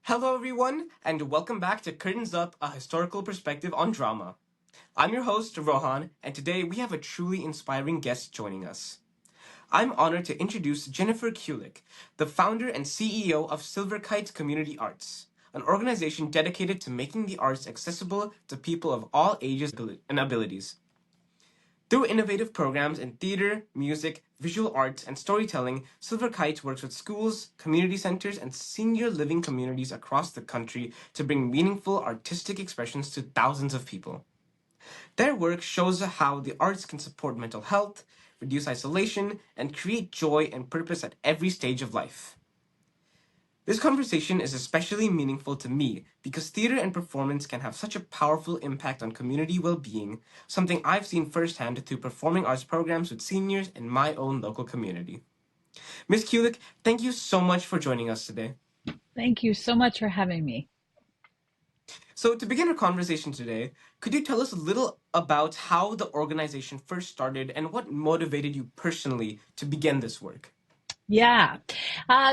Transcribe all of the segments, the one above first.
Hello, everyone, and welcome back to Curtains Up, a historical perspective on drama. I'm your host, Rohan, and today we have a truly inspiring guest joining us. I'm honored to introduce Jennifer Kulik, the founder and CEO of Silver Kite Community Arts, an organization dedicated to making the arts accessible to people of all ages and abilities. Through innovative programs in theater, music, visual arts, and storytelling, Silver Kite works with schools, community centers, and senior living communities across the country to bring meaningful artistic expressions to thousands of people. Their work shows how the arts can support mental health, reduce isolation, and create joy and purpose at every stage of life. This conversation is especially meaningful to me because theater and performance can have such a powerful impact on community well being, something I've seen firsthand through performing arts programs with seniors in my own local community. Miss Kulik, thank you so much for joining us today. Thank you so much for having me. So, to begin our conversation today, could you tell us a little about how the organization first started and what motivated you personally to begin this work? Yeah.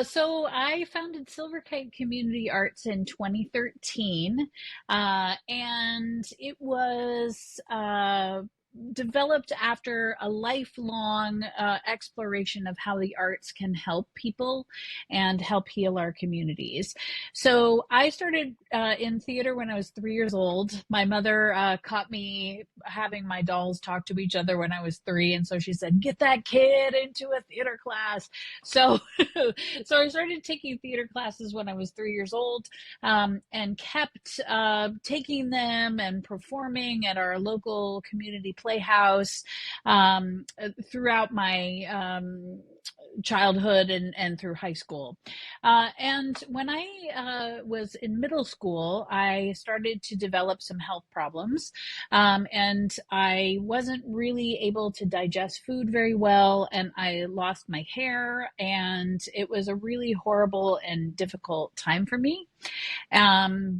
So I founded Silver Kite Community Arts in 2013, and it was developed after a lifelong exploration of how the arts can help people and help heal our communities. So I started in theater when I was 3 years old. My mother caught me having my dolls talk to each other when I was three, and so she said, "Get that kid into a theater class." So, so I started taking theater classes when I was 3 years old, and kept taking them and performing at our local community playhouse throughout my childhood and through high school. And when I was in middle school, I started to develop some health problems. And I wasn't really able to digest food very well. And I lost my hair. And it was a really horrible and difficult time for me,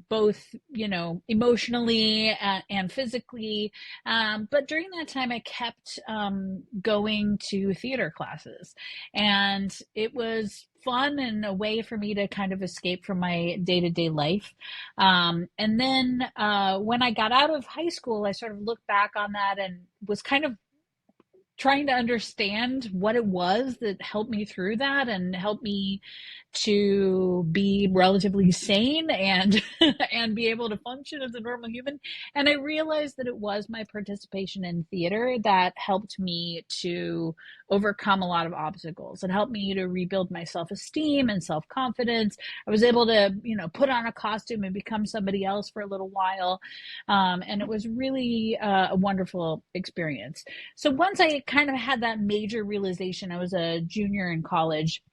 both, emotionally and physically. But during that time, I kept going to theater classes, and it was fun and a way for me to kind of escape from my day-to-day life. And then when I got out of high school, I sort of looked back on that and was kind of trying to understand what it was that helped me through that and helped me to be relatively sane and and be able to function as a normal human. And I realized that it was my participation in theater that helped me to overcome a lot of obstacles. It helped me to rebuild my self-esteem and self-confidence. I was able to, put on a costume and become somebody else for a little while. And it was really a wonderful experience. So once I kind of had that major realization, I was a junior in college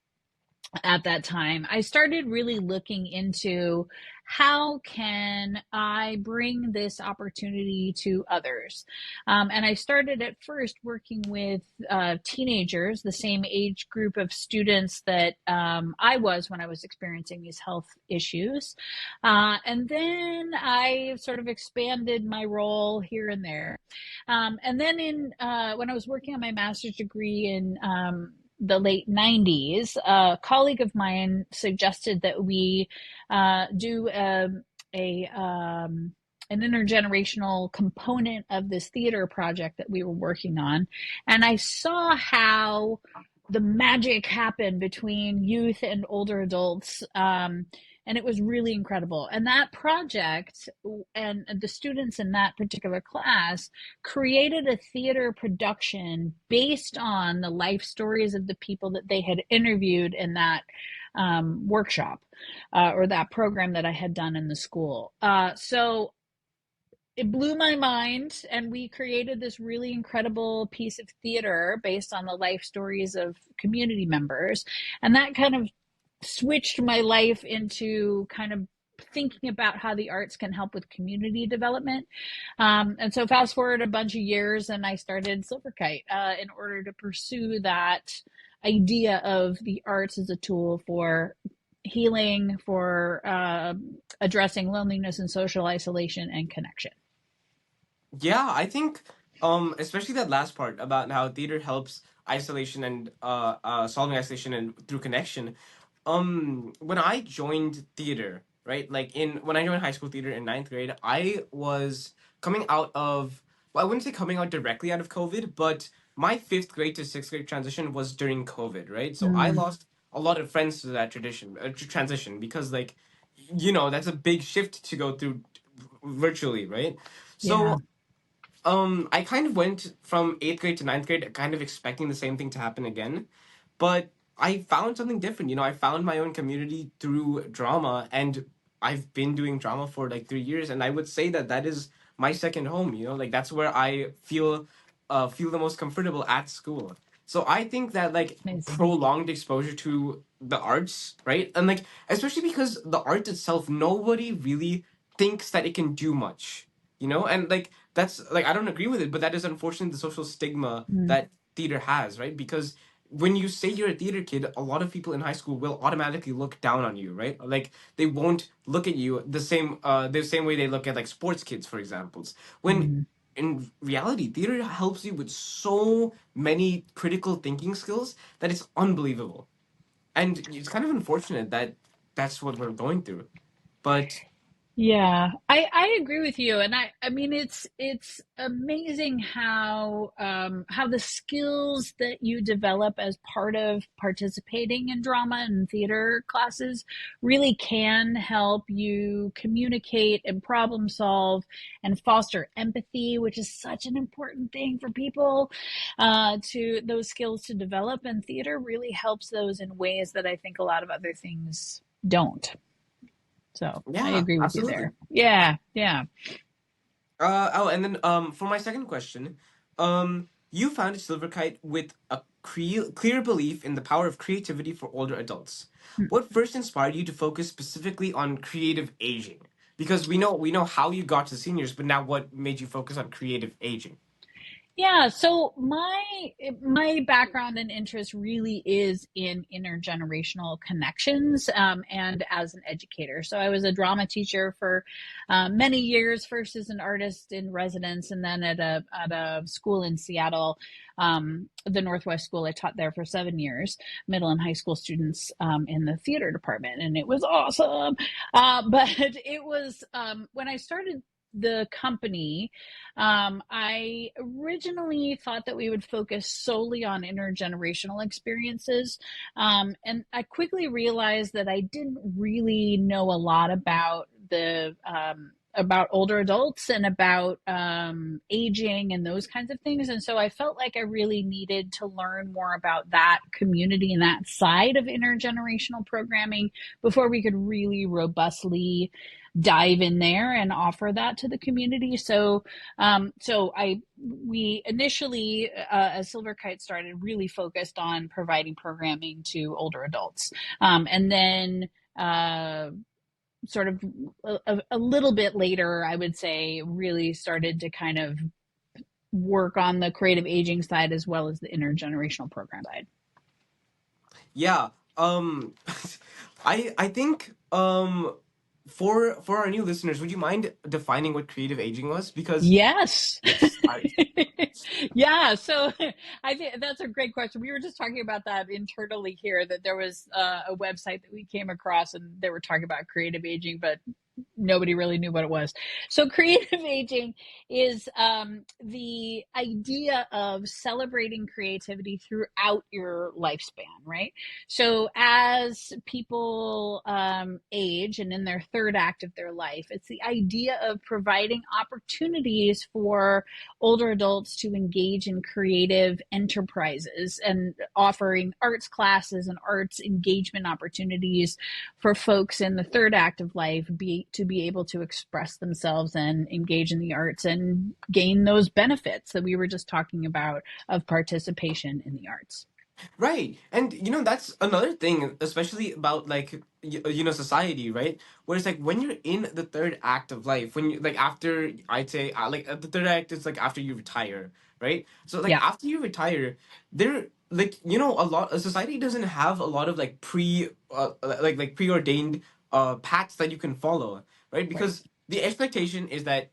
at that time, I started really looking into how can I bring this opportunity to others. And I started at first working with teenagers, the same age group of students that I was when I was experiencing these health issues. And then I sort of expanded my role here and there. And then when I was working on my master's degree in the late 90s, a colleague of mine suggested that we do an intergenerational component of this theater project that we were working on. And I saw how the magic happened between youth and older adults. And it was really incredible. And that project and the students in that particular class created a theater production based on the life stories of the people that they had interviewed in that workshop or that program that I had done in the school. So it blew my mind, and we created this really incredible piece of theater based on the life stories of community members. And that kind of switched my life into kind of thinking about how the arts can help with community development. And so fast forward a bunch of years, and I started Silver Kite in order to pursue that idea of the arts as a tool for healing, for addressing loneliness and social isolation and connection. Yeah, I think especially that last part about how theater helps isolation and solving isolation and through connection. When I joined theater, right? Like in when I joined high school theater in ninth grade, I was coming out of, well, I wouldn't say coming out directly out of COVID, but my fifth grade to sixth grade transition was during COVID, right? So I Mm, lost a lot of friends to that transition, because like, that's a big shift to go through virtually, right? yeah, So I kind of went from eighth grade to ninth grade, kind of expecting the same thing to happen again, but I found something different. I found my own community through drama, and I've been doing drama for like 3 years, and I would say that that is my second home. Like that's where I feel the most comfortable at school. So I think that like amazing. prolonged exposure to the arts, right, and like especially because the art itself, nobody really thinks that it can do much, and like that's like I don't agree with it, but that is unfortunately the social stigma Mm, that theater has, right? Because when you say you're a theater kid, a lot of people in high school will automatically look down on you, right? Like they won't look at you the same way they look at like sports kids, for examples. When mm. in reality, theater helps you with so many critical thinking skills that it's unbelievable. And it's kind of unfortunate that that's what we're going through. But Yeah, I agree with you, and I mean it's amazing how the skills that you develop as part of participating in drama and theater classes really can help you communicate and problem solve and foster empathy, which is such an important thing for people to those skills to develop. And theater really helps those in ways that I think a lot of other things don't. So I yeah, agree with you absolutely. there. Yeah, yeah. Oh, and then for my second question, you founded Silver Kite with a clear belief in the power of creativity for older adults. What first inspired you to focus specifically on creative aging? Because we know how you got to seniors, but now what made you focus on creative aging? Yeah, so my background and interest really is in intergenerational connections, and as an educator. So I was a drama teacher for many years, first as an artist in residence, and then at a school in Seattle, the Northwest School. I taught there for 7 years, middle and high school students in the theater department, and it was awesome. But it was when I started the company, I originally thought that we would focus solely on intergenerational experiences. And I quickly realized that I didn't really know a lot about older adults and about aging and those kinds of things. And so I felt like I really needed to learn more about that community and that side of intergenerational programming before we could really robustly dive in there and offer that to the community. So we initially, as Silver Kite started, really focused on providing programming to older adults, and then sort of a little bit later, I would say, really started to kind of work on the creative aging side as well as the intergenerational program side. Yeah. I think for our new listeners, would you mind defining what creative aging was? Because Yes. it's I Yeah, so I think that's a great question. We were just talking about that internally here, that there was a website that we came across and they were talking about creative aging, but nobody really knew what it was. So, creative aging is the idea of celebrating creativity throughout your lifespan, right? So, as people age and in their third act of their life, it's the idea of providing opportunities for older adults to engage in creative enterprises and offering arts classes and arts engagement opportunities for folks in the third act of life to be able to express themselves and engage in the arts and gain those benefits that we were just talking about of participation in the arts. Right. And that's another thing, especially about like society, right? Where it's like when you're in the third act of life, when you like after I'd say the third act is like after you retire, right? So like Yeah, after you retire, there like a lot a society doesn't have a lot of like preordained paths that you can follow, right? right. Because the expectation is that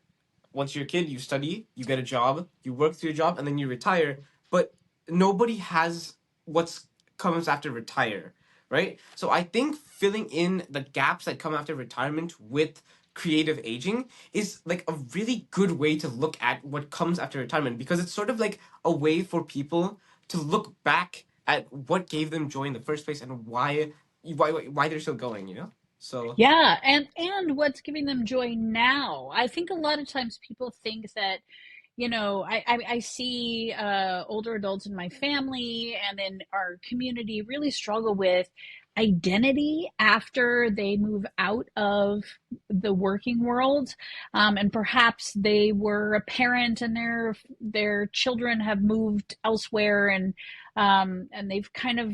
once you're a kid, you study, you get a job, you work through your job, and then you retire. But nobody has what's comes after retire, right? So I think filling in the gaps that come after retirement with creative aging is like a really good way to look at what comes after retirement, because it's sort of like a way for people to look back at what gave them joy in the first place and why they're still going, you know? So Yeah, and what's giving them joy now. I think a lot of times people think that, I see older adults in my family and in our community really struggle with identity after they move out of the working world, and perhaps they were a parent and their children have moved elsewhere, and they've kind of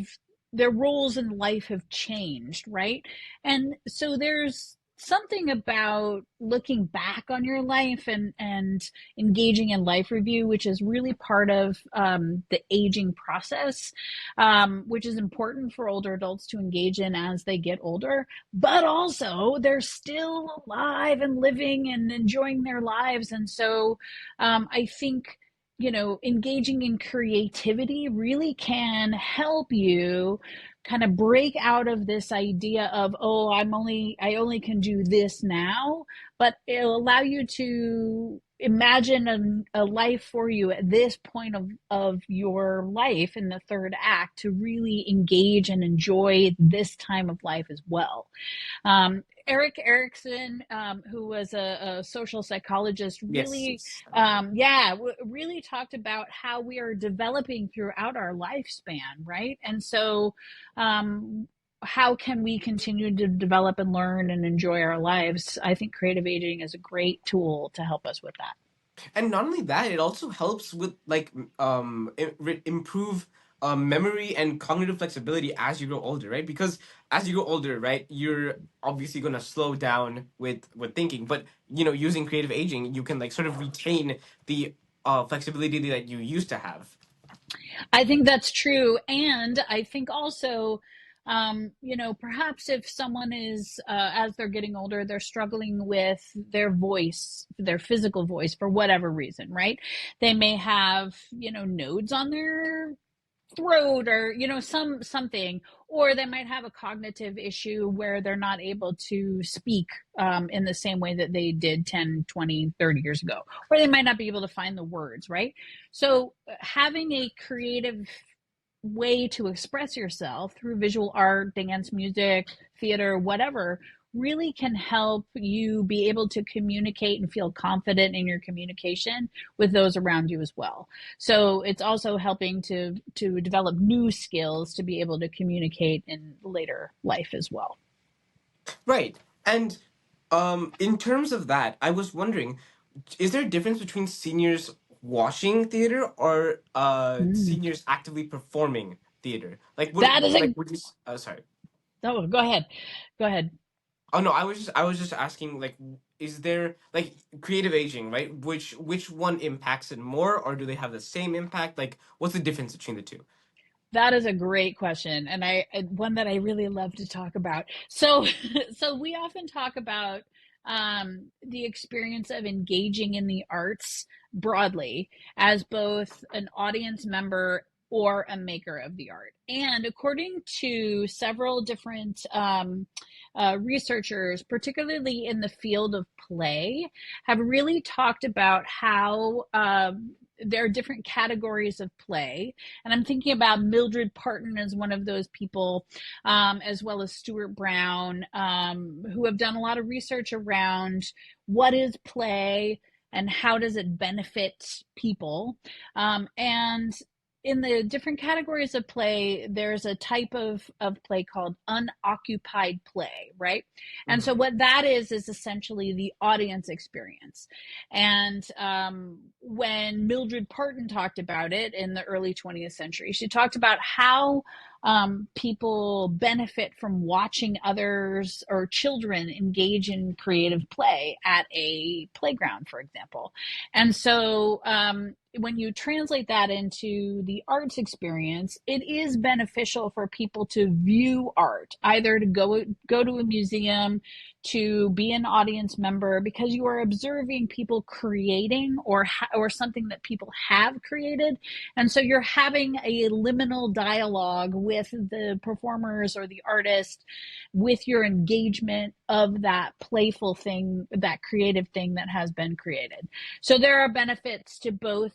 their roles in life have changed, right? And so there's something about looking back on your life and engaging in life review, which is really part of the aging process, which is important for older adults to engage in as they get older. But also, they're still alive and living and enjoying their lives. And so I think, engaging in creativity really can help you kind of break out of this idea of, oh, I only can do this now, but it'll allow you to imagine a life for you at this point of your life in the third act, to really engage and enjoy this time of life as well. Eric Erickson, who was a social psychologist, yes, really, yes. really talked about how we are developing throughout our lifespan, right? And so, how can we continue to develop and learn and enjoy our lives? I think creative aging is a great tool to help us with that. And not only that, it also helps with like improve memory and cognitive flexibility as you grow older, right? Because as you grow older, right, you're obviously gonna slow down with thinking, but using creative aging, you can like sort of retain the flexibility that you used to have. I think that's true. And I think also, perhaps if someone is, as they're getting older, they're struggling with their voice, their physical voice for whatever reason, right? They may have, nodes on their throat, or something, or they might have a cognitive issue where they're not able to speak in the same way that they did 10, 20, 30 years ago, or they might not be able to find the words, right? So having a creative way to express yourself through visual art, dance, music, theater, whatever, really can help you be able to communicate and feel confident in your communication with those around you as well. So it's also helping to develop new skills to be able to communicate in later life as well. Right. And in terms of that, I was wondering, is there a difference between seniors watching theater or Mm. seniors actively performing theater? Like That is a would you sorry. Oh, go ahead. Go ahead. Oh no, I was just asking, like, is there like creative aging, right? Which one impacts it more, or do they have the same impact? Like, what's the difference between the two? That is a great question, and one that I really love to talk about. So, so we often talk about the experience of engaging in the arts broadly as both an audience member or a maker of the art. And according to several different researchers, particularly in the field of play, have really talked about how there are different categories of play. And I'm thinking about Mildred Parton as one of those people, as well as Stuart Brown, who have done a lot of research around what is play and how does it benefit people. And in the different categories of play, there's a type of play called unoccupied play, right? And so Hmm. what that is essentially the audience experience. And when Mildred Parton talked about it in the early 20th century, she talked about how people benefit from watching others or children engage in creative play at a playground, for example. And so when you translate that into the arts experience, it is beneficial for people to view art, either to go to a museum, to be an audience member, because you are observing people creating or something that people have created, and so you're having a liminal dialogue with the performers or the artist, with your engagement of that playful thing, that creative thing that has been created. So there are benefits to both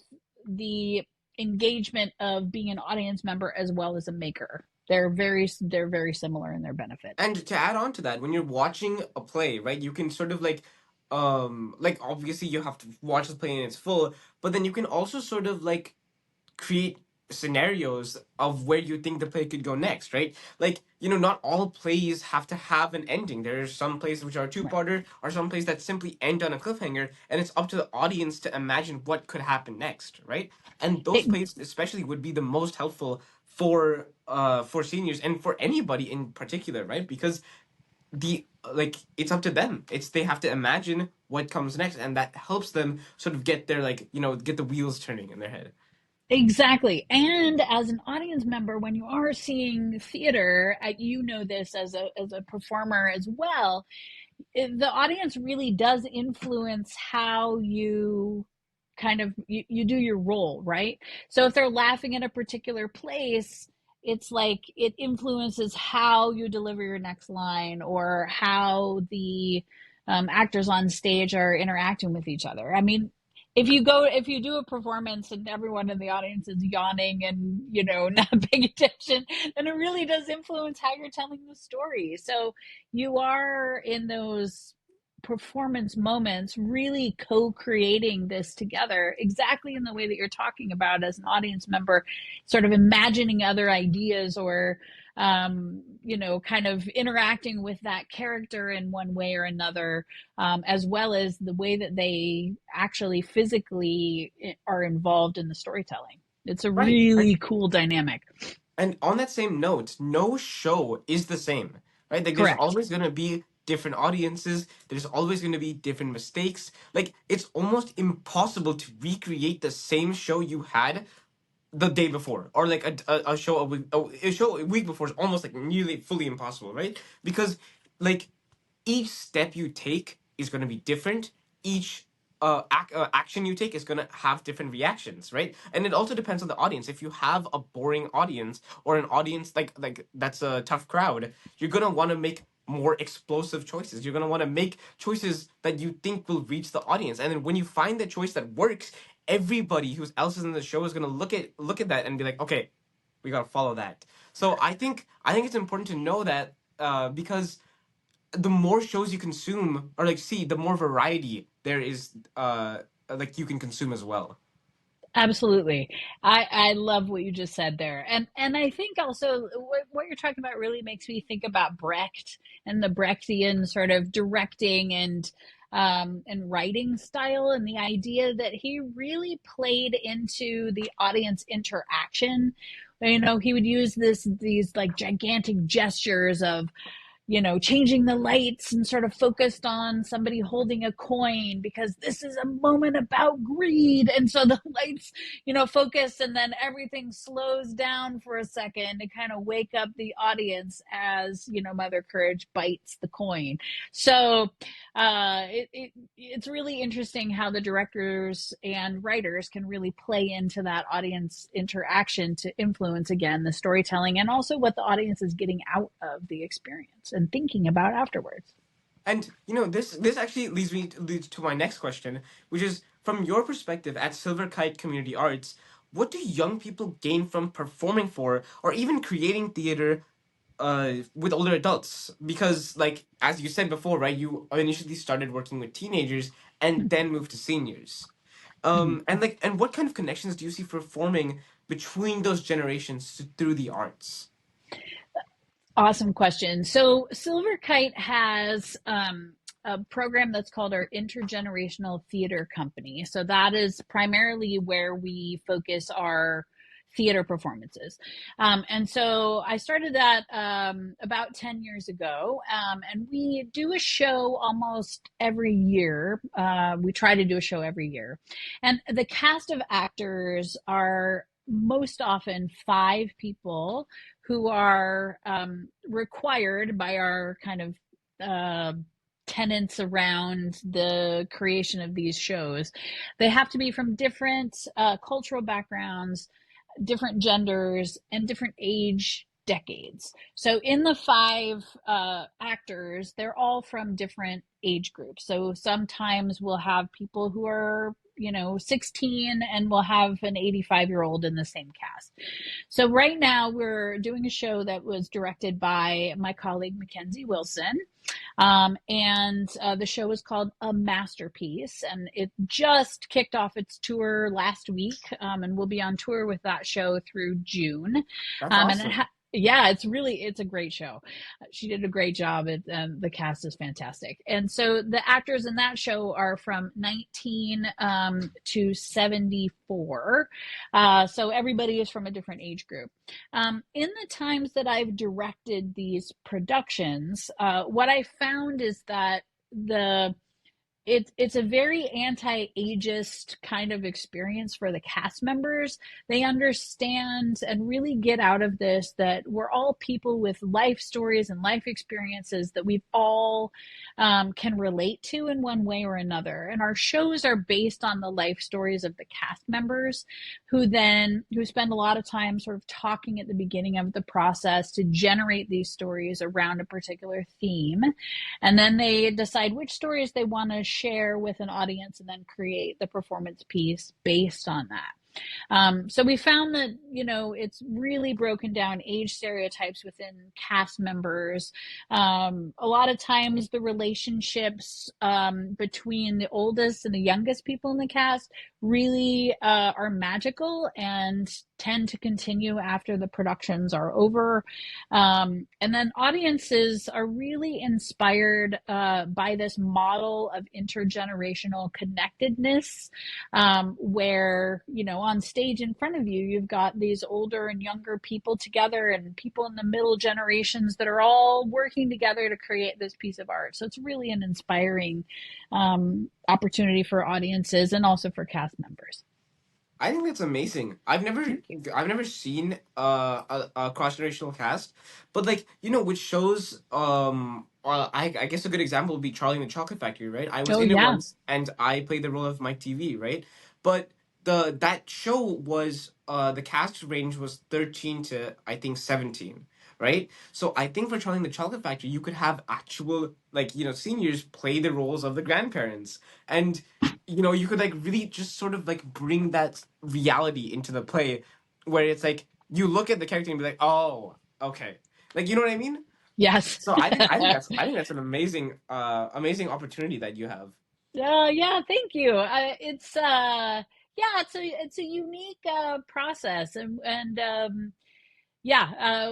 the engagement of being an audience member as well as a maker. They're very similar in their benefit. And to add on to that, when you're watching a play, right, you can sort of like obviously you have to watch the play in its full, but then you can also sort of like create scenarios of where you think the play could go next, right? Like, not all plays have to have an ending. There are some plays which are Right. two-parter, or some plays that simply end on a cliffhanger, and it's up to the audience to imagine what could happen next, right? And those It, plays especially would be the most helpful for seniors and for anybody in particular, right? Because the like it's up to them. It's they have to imagine what comes next, and that helps them sort of get their get the wheels turning in their head. exactly. And as an audience member, when you are seeing theater, you know this as a performer as well, the audience really does influence how you you do your role, right? So if they're laughing at a particular place, it's like it influences how you deliver your next line, or how the actors on stage are interacting with each other. I mean, if you do a performance and everyone in the audience is yawning and not paying attention, then it really does influence how you're telling the story. So you are, in those performance moments, really co-creating this together, exactly in the way that you're talking about, as an audience member, sort of imagining other ideas, or kind of interacting with that character in one way or another, as well as the way that they actually physically are involved in the storytelling. It's a Right. really cool dynamic. And on that same note, no show is the same, right? Like there's Correct. always gonna be different audiences. There's always gonna be different mistakes. Like it's almost impossible to recreate the same show you had the day before, or like a show a show a week before is almost like nearly fully impossible, right? Because like each step you take is going to be different. Each action you take is going to have different reactions, right? And it also depends on the audience. If you have a boring audience, or an audience like that's a tough crowd, you're going to want to make more explosive choices. You're going to want to make choices that you think will reach the audience. And then when you find the choice that works, everybody who else is in the show is going to look at that and be like, okay, we got to follow that. So I think it's important to know that, because the more shows you consume or like see, the more variety there is, like you can consume as well. Absolutely. I love what you just said there. And I think also what you're talking about really makes me think about Brecht and the Brechtian sort of directing and writing style, and the idea that he really played into the audience interaction. He would use these like gigantic gestures of changing the lights, and sort of focused on somebody holding a coin, because this is a moment about greed. And so the lights, focus, and then everything slows down for a second to kind of wake up the audience as, Mother Courage bites the coin. So it's really interesting how the directors and writers can really play into that audience interaction to influence, again, the storytelling, and also what the audience is getting out of the experience and thinking about afterwards. And this actually leads to my next question, which is, from your perspective at Silver Kite Community Arts, what do young people gain from performing for or even creating theater with older adults? Because like as you said before, right, you initially started working with teenagers and then moved to seniors. And what kind of connections do you see for forming between those generations through the arts? Awesome question. So Silver Kite has a program that's called our Intergenerational Theater Company. So that is primarily where we focus our theater performances. And so I started that about 10 years ago. And we do a show almost every year. We try to do a show every year. And the cast of actors are most often 5 people who are required by our kind of tenets around the creation of these shows. They have to be from different cultural backgrounds, different genders, and different age decades. So in the 5 actors, they're all from different age groups. So sometimes we'll have people who are 16, and we'll have an 85-year-old in the same cast. So right now we're doing a show that was directed by my colleague Mackenzie Wilson. And the show is called A Masterpiece, and it just kicked off its tour last week, and we'll be on tour with that show through June. That's And awesome. yeah, it's a great show. She did a great job. The cast is fantastic. And so the actors in that show are from 19 to 74. So everybody is from a different age group. In the times that I've directed these productions, what I found is that the it's a very anti-ageist kind of experience for the cast members. They understand and really get out of this that we're all people with life stories and life experiences that we've all can relate to in one way or another. And our shows are based on the life stories of the cast members, who spend a lot of time sort of talking at the beginning of the process to generate these stories around a particular theme. And then they decide which stories they want to share with an audience and then create the performance piece based on that. So we found that, it's really broken down age stereotypes within cast members. A lot of times the relationships between the oldest and the youngest people in the cast really are magical and tend to continue after the productions are over. And then audiences are really inspired by this model of intergenerational connectedness, where, on stage in front of you, you've got these older and younger people together and people in the middle generations that are all working together to create this piece of art. So it's really an inspiring opportunity for audiences and also for cast members. I think that's amazing. Thank you. I've never seen a cross generational cast, but like which shows I guess a good example would be Charlie and the Chocolate Factory, right? I was Oh, in it yeah. once and I played the role of Mike TV, right? But that show was the cast range was 13 to I think 17, right? So I think for Charlie and the Chocolate Factory, you could have actual like seniors play the roles of the grandparents, and you could like really just sort of like bring that reality into the play, where it's like you look at the character and be like, oh, okay, like you know what I mean. Yes. So I think that's an amazing opportunity that you have. Yeah, thank you. It's yeah, it's a unique process, and yeah,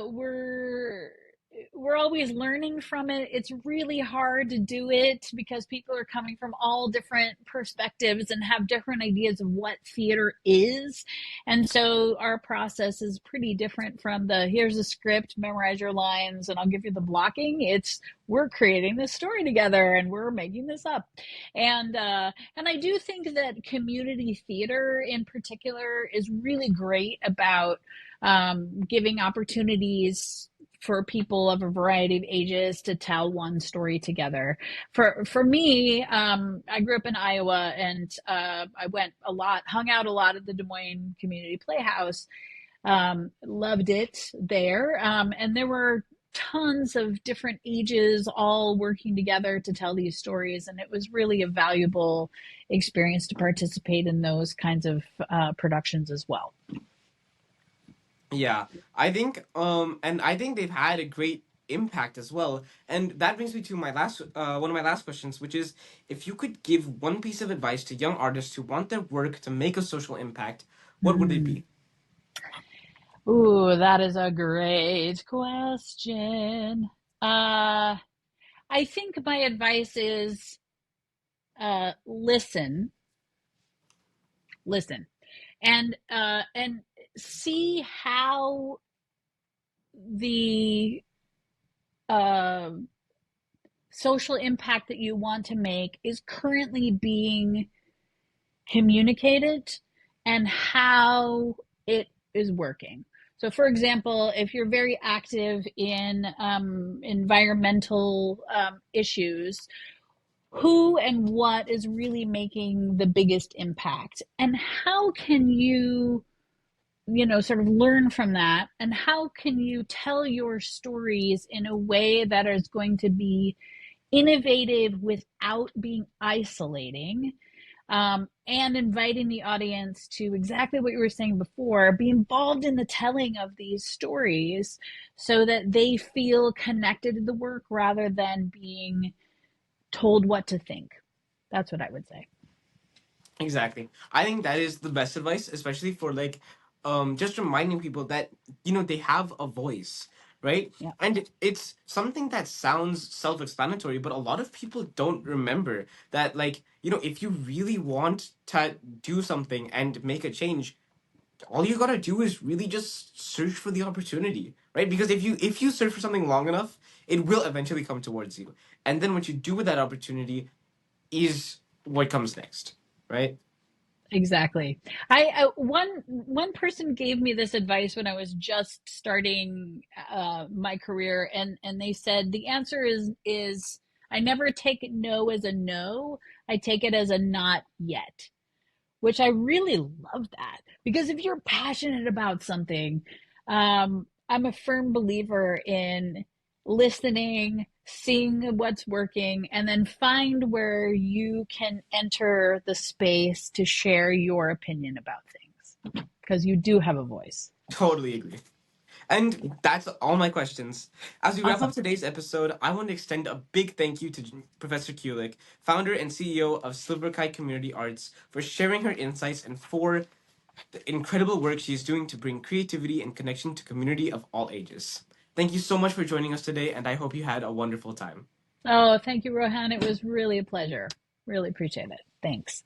we're always learning from it. It's really hard to do it because people are coming from all different perspectives and have different ideas of what theater is. And so our process is pretty different from the here's a script, memorize your lines, and I'll give you the blocking. It's we're creating this story together and we're making this up. And I do think that community theater in particular is really great about giving opportunities for people of a variety of ages to tell one story together. For me, I grew up in Iowa, and I went a lot, hung out a lot at the Des Moines Community Playhouse. Loved it there, and there were tons of different ages all working together to tell these stories, and it was really a valuable experience to participate in those kinds of productions as well. Yeah, and I think they've had a great impact as well. And that brings me to my last one of my last questions, which is if you could give one piece of advice to young artists who want their work to make a social impact, what would it Mm. be? Ooh, that is a great question. Uh, I think my advice is listen, listen, and see how the uh, social impact that you want to make is currently being communicated and how it is working. So, for example, if you're very active in environmental issues, who and what is really making the biggest impact? And how can you sort of learn from that? And how can you tell your stories in a way that is going to be innovative without being isolating, and inviting the audience to exactly what you were saying before, be involved in the telling of these stories so that they feel connected to the work rather than being told what to think. That's what I would say. Exactly. I think that is the best advice, especially for like just reminding people that they have a voice, right? Yeah, And it's something that sounds self-explanatory, but a lot of people don't remember that, like, if you really want to do something and make a change, all you gotta do is really just search for the opportunity, right? Because if you search for something long enough, it will eventually come towards you. And then what you do with that opportunity is what comes next, right? exactly. One person gave me this advice when I was just starting my career, and they said the answer is I never take no as a no. I take it as a not yet, which I really love that, because if you're passionate about something, I'm a firm believer in listening, seeing what's working, and then find where you can enter the space to share your opinion about things because you do have a voice. Totally agree. And that's all my questions. As we wrap up Awesome. today's episode, I want to extend a big thank you to Professor Kulik, founder and CEO of Silver Kite Community Arts, for sharing her insights and for the incredible work she's doing to bring creativity and connection to community of all ages. Thank you so much for joining us today, and I hope you had a wonderful time. Oh, thank you, Rohan. It was really a pleasure. Really appreciate it. Thanks.